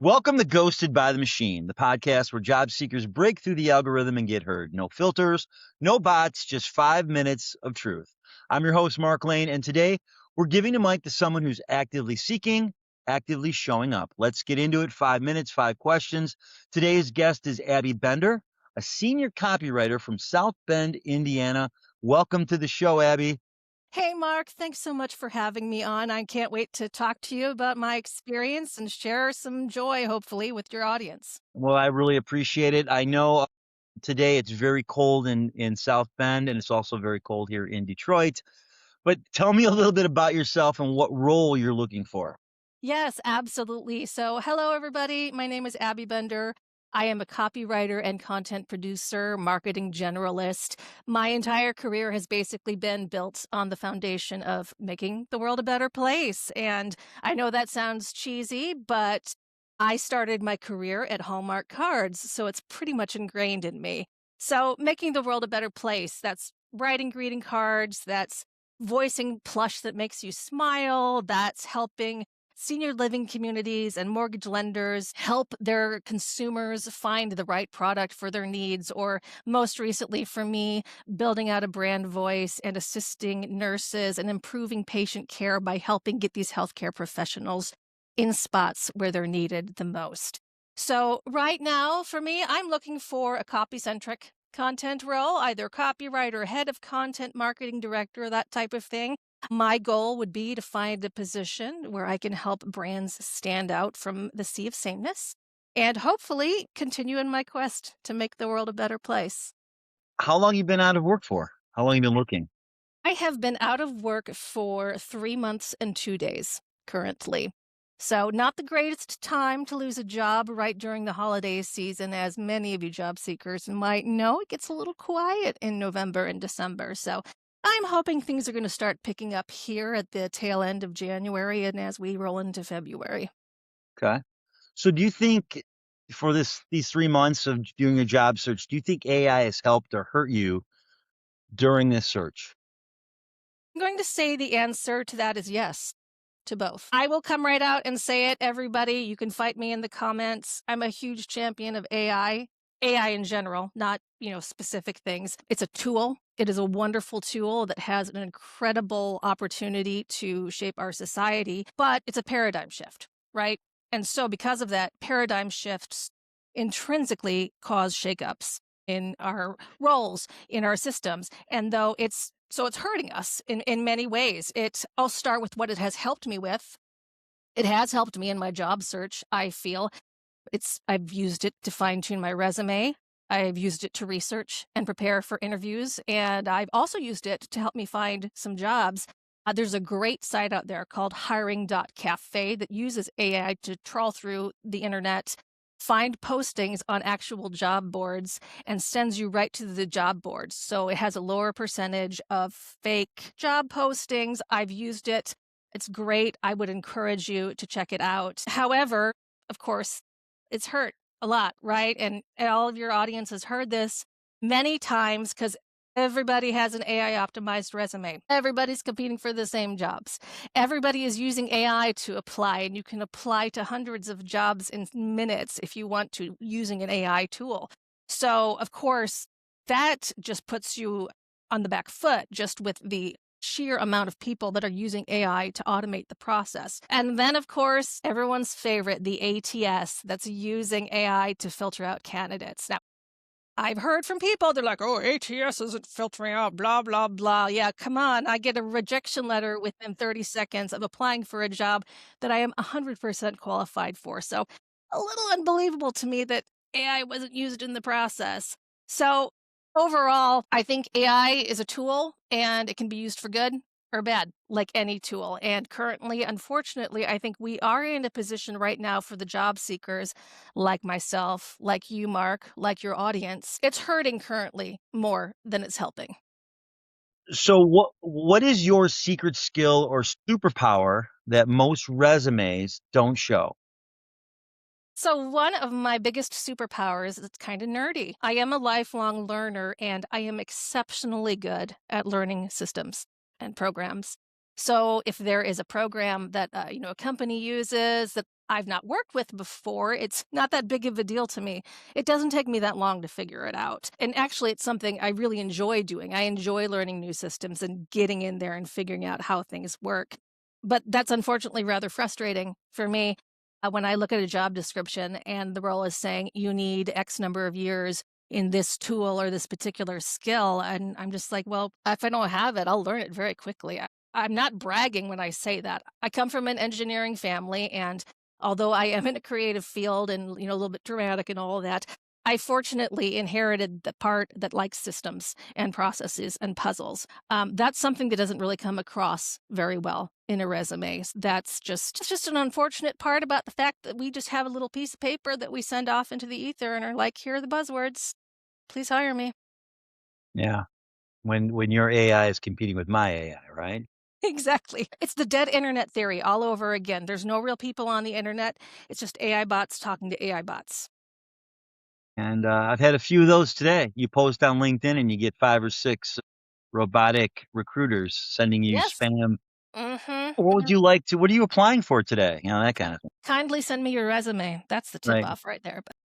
Welcome to Ghosted by the Machine, the podcast where job seekers break through the algorithm and get heard. No filters, no bots, just 5 minutes of truth. I'm your host, Mark Lane, and today we're giving the mic to someone who's actively seeking, actively showing up. Let's get into it. 5 minutes, 5 questions. Today's guest is Abby Bender, a senior copywriter from South Bend, Indiana. Welcome to the show, Abby. Hey, Mark, thanks so much for having me on. I can't wait to talk to you about my experience and share some joy, hopefully, with your audience. Well, I really appreciate it. I know today it's very cold in South Bend, and it's also very cold here in Detroit. But tell me a little bit about yourself and what role you're looking for. Yes, absolutely. So, hello, everybody. My name is Abby Bender. I am a copywriter and content producer, marketing generalist. My entire career has basically been built on the foundation of making the world a better place. And I know that sounds cheesy, but I started my career at Hallmark Cards, so it's pretty much ingrained in me. So, making the world a better place, that's writing greeting cards, that's voicing plush that makes you smile, that's helping senior living communities and mortgage lenders help their consumers find the right product for their needs, or most recently for me, building out a brand voice and assisting nurses and improving patient care by helping get these healthcare professionals in spots where they're needed the most. So, right now, for me, I'm looking for a copy centric content role, either copywriter, head of content, marketing director, that type of thing. My goal would be to find a position where I can help brands stand out from the sea of sameness and hopefully continue in my quest to make the world a better place. How long you been out of work for? How long you been looking? I have been out of work for 3 months and 2 days currently. So, not the greatest time to lose a job right during the holiday season, as many of you job seekers might know. It gets a little quiet in November and December. So, I'm hoping things are going to start picking up here at the tail end of January and as we roll into February. Okay. So do you think for these 3 months of doing a job search, do you think AI has helped or hurt you during this search? I'm going to say the answer to that is yes. To both. I will come right out and say it, everybody. You can fight me in the comments. I'm a huge champion of AI in general, not, specific things. It's a tool. It is a wonderful tool that has an incredible opportunity to shape our society, but it's a paradigm shift, right? And so because of that, paradigm shifts intrinsically cause shakeups in our roles, in our systems. And though it's hurting us in many ways. I'll start with what it has helped me with. It has helped me in my job search, I feel. I've used it to fine-tune my resume. I've used it to research and prepare for interviews, and I've also used it to help me find some jobs. There's a great site out there called hiring.cafe that uses AI to trawl through the internet, find postings on actual job boards, and sends you right to the job boards. So it has a lower percentage of fake job postings. I've used it. It's great. I would encourage you to check it out. However, of course, it's hurt a lot, right? And all of your audience has heard this many times because everybody has an AI optimized resume. Everybody's competing for the same jobs. Everybody is using AI to apply, and you can apply to hundreds of jobs in minutes if you want to using an AI tool. So, of course, that just puts you on the back foot just with the sheer amount of people that are using AI to automate the process. And then, of course, everyone's favorite, the ATS, that's using AI to filter out candidates. Now, I've heard from people, they're like, oh, ATS isn't filtering out, blah, blah, blah. Yeah, come on. I get a rejection letter within 30 seconds of applying for a job that I am 100% qualified for. So a little unbelievable to me that AI wasn't used in the process. So overall, I think AI is a tool and it can be used for good or bad, like any tool. And currently, unfortunately, I think we are in a position right now for the job seekers like myself, like you, Mark, like your audience. It's hurting currently more than it's helping. So what is your secret skill or superpower that most resumes don't show? So, one of my biggest superpowers, it's kind of nerdy. I am a lifelong learner and I am exceptionally good at learning systems and programs. So, if there is a program that a company uses that I've not worked with before, it's not that big of a deal to me. It doesn't take me that long to figure it out. And actually, it's something I really enjoy doing. I enjoy learning new systems and getting in there and figuring out how things work. But that's unfortunately rather frustrating for me when I look at a job description and the role is saying you need X number of years in this tool or this particular skill. And I'm just like, well, if I don't have it, I'll learn it very quickly. I'm not bragging when I say that. I come from an engineering family, and although I am in a creative field and, a little bit dramatic and all of that, I fortunately inherited the part that likes systems and processes and puzzles. That's something that doesn't really come across very well in a resume. It's just an unfortunate part about the fact that we just have a little piece of paper that we send off into the ether and are like, here are the buzzwords. Please hire me. Yeah. When your AI is competing with my AI, right? Exactly. It's the dead internet theory all over again. There's no real people on the internet. It's just AI bots talking to AI bots. And I've had a few of those today. You post on LinkedIn and you get 5 or 6 robotic recruiters sending you Yes. spam. Mm-hmm. What are you applying for today? That kind of thing. Kindly send me your resume. That's the tip Right. off right there. But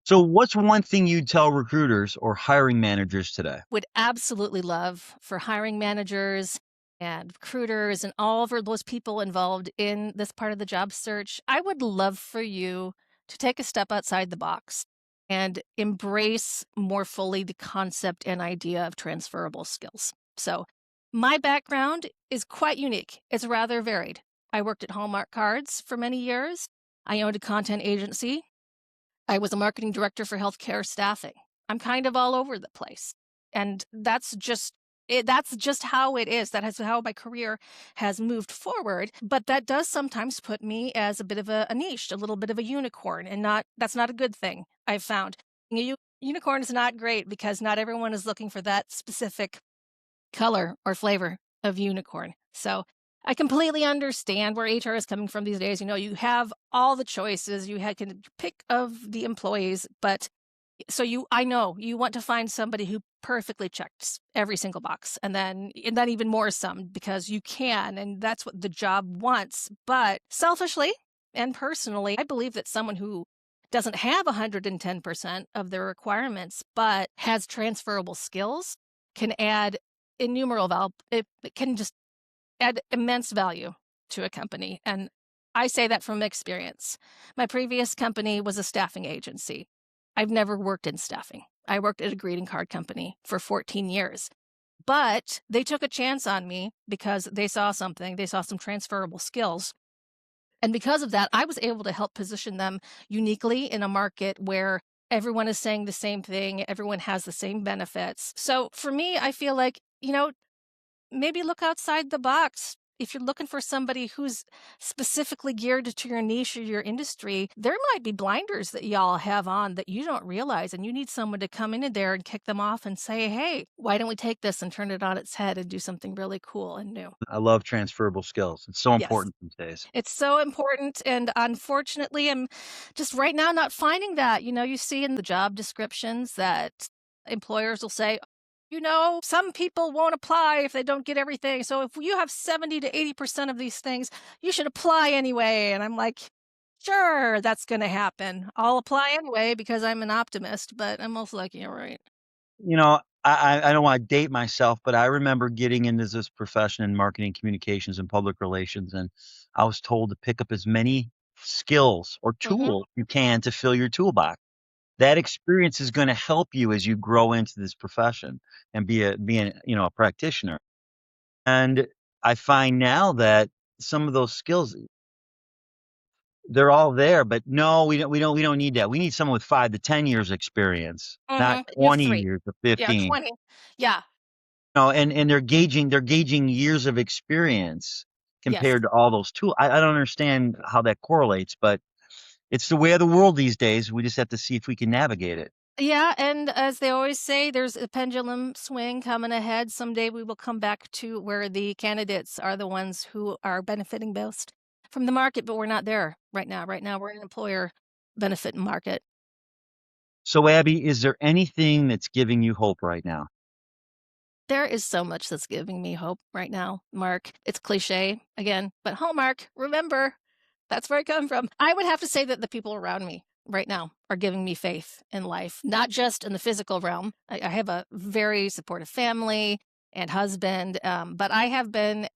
So what's one thing you'd tell recruiters or hiring managers today? would absolutely love for hiring managers and recruiters and all of those people involved in this part of the job search. I would love for you to take a step outside the box and embrace more fully the concept and idea of transferable skills. So, my background is quite unique. It's rather varied. I worked at Hallmark Cards for many years. I owned a content agency. I was a marketing director for healthcare staffing. I'm kind of all over the place. And that's just how it is. That is how my career has moved forward. But that does sometimes put me as a bit of a niche, a little bit of a unicorn, and that's not a good thing, I've found. Unicorn is not great because not everyone is looking for that specific color or flavor of unicorn. So I completely understand where HR is coming from these days. You have all the choices, can pick of the employees, but I know you want to find somebody who perfectly checks every single box, and then even more some because you can, and that's what the job wants. But selfishly and personally, I believe that someone who doesn't have 110% of their requirements but has transferable skills can add innumerable value. It can just add immense value to a company. And I say that from experience. My previous company was a staffing agency. I've never worked in staffing. I worked at a greeting card company for 14 years. But they took a chance on me because they saw something, they saw some transferable skills. And because of that, I was able to help position them uniquely in a market where everyone is saying the same thing, everyone has the same benefits. So for me, I feel like, maybe look outside the box. If you're looking for somebody who's specifically geared to your niche or your industry, there might be blinders that y'all have on that you don't realize, and you need someone to come in there and kick them off and say, hey, why don't we take this and turn it on its head and do something really cool and new? I love transferable skills. It's so Yes. important these days. It's so important, and unfortunately, I'm just right now not finding that. You see in the job descriptions that employers will say, some people won't apply if they don't get everything. So if you have 70 to 80% of these things, you should apply anyway. And I'm like, sure, that's going to happen. I'll apply anyway because I'm an optimist, but I'm also like, yeah, right. I don't want to date myself, but I remember getting into this profession in marketing communications and public relations, and I was told to pick up as many skills or Mm-hmm. tools you can to fill your toolbox. That experience is going to help you as you grow into this profession and be a practitioner. And I find now that some of those skills, they're all there, but no, we don't need that. We need someone with 5 to 10 years experience, not Mm-hmm. You have 20 three. years or Yeah, 15. 20. Yeah. No, and they're gauging years of experience Yes. compared to all those tools. I don't understand how that correlates, but it's the way of the world these days. We just have to see if we can navigate it. Yeah, and as they always say, there's a pendulum swing coming ahead. Someday we will come back to where the candidates are the ones who are benefiting most from the market, but we're not there right now. Right now, we're in an employer benefit market. So, Abby, is there anything that's giving you hope right now? There is so much that's giving me hope right now, Mark. It's cliche again, but Hallmark, remember, That's where I come from. I would have to say that the people around me right now are giving me faith in life, not just in the physical realm. I have a very supportive family and husband, but I have been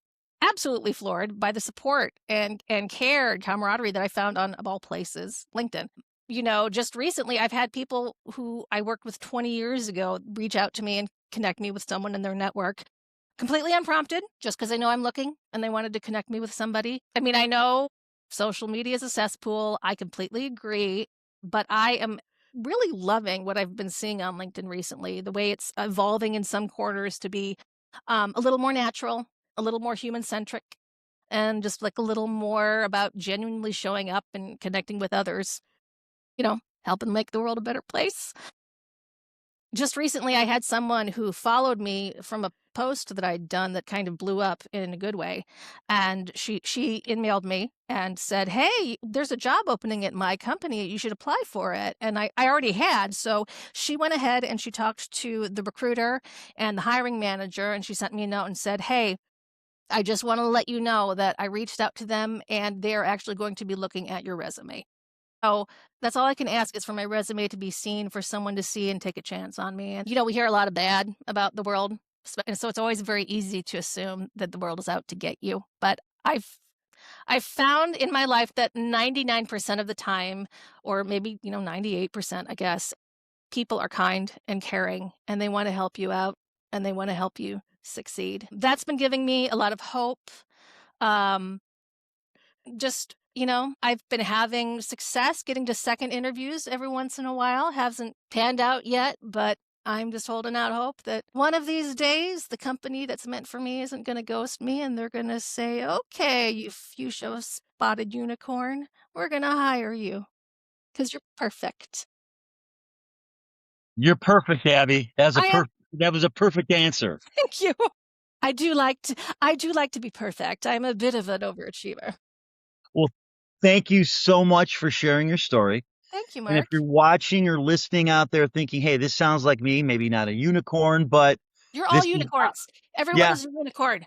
absolutely floored by the support and care and camaraderie that I found on, of all places, LinkedIn. Just recently, I've had people who I worked with 20 years ago reach out to me and connect me with someone in their network completely unprompted, just because they know I'm looking and they wanted to connect me with somebody. I mean, I know social media is a cesspool. I completely agree, but I am really loving what I've been seeing on LinkedIn recently, the way it's evolving in some quarters to be a little more natural, a little more human centric, and just like a little more about genuinely showing up and connecting with others, helping make the world a better place. Just recently, I had someone who followed me from a post that I'd done that kind of blew up in a good way. And she emailed me and said, "Hey, there's a job opening at my company. You should apply for it." And I already had. So she went ahead and she talked to the recruiter and the hiring manager. And she sent me a note and said, "Hey, I just want to let you know that I reached out to them and they're actually going to be looking at your resume." So that's all I can ask is for my resume to be seen, for someone to see and take a chance on me. And, we hear a lot of bad about the world. And so it's always very easy to assume that the world is out to get you. But I've found in my life that 99% of the time, or maybe, 98%, I guess, people are kind and caring and they want to help you out and they want to help you succeed. That's been giving me a lot of hope. Just, I've been having success getting to second interviews every once in a while. Hasn't panned out yet, but I'm just holding out hope that one of these days the company that's meant for me isn't going to ghost me and they're going to say, "Okay, you fuchsia spotted unicorn, we're going to hire you because you're perfect." You're perfect, Abby. I am. That was a perfect answer. Thank you. I do like to be perfect. I'm a bit of an overachiever. Well, thank you so much for sharing your story. Thank you, And if Mark. you're watching or listening out there thinking, hey, this sounds like me, maybe not a unicorn, but You're all this is, unicorns. Everyone yeah, is a unicorn.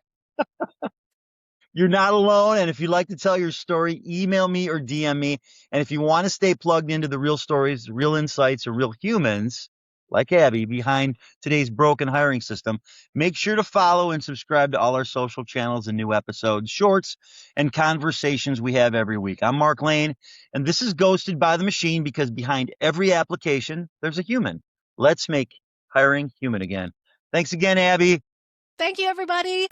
you're not alone. And if you'd like to tell your story, email me or DM me. And if you want to stay plugged into the real stories, real insights, or real humans like Abby behind today's broken hiring system, make sure to follow and subscribe to all our social channels and new episodes, shorts, and conversations we have every week. I'm Mark Lane, and this is Ghosted by the Machine because behind every application, there's a human. Let's make hiring human again. Thanks again, Abby. Thank you, everybody.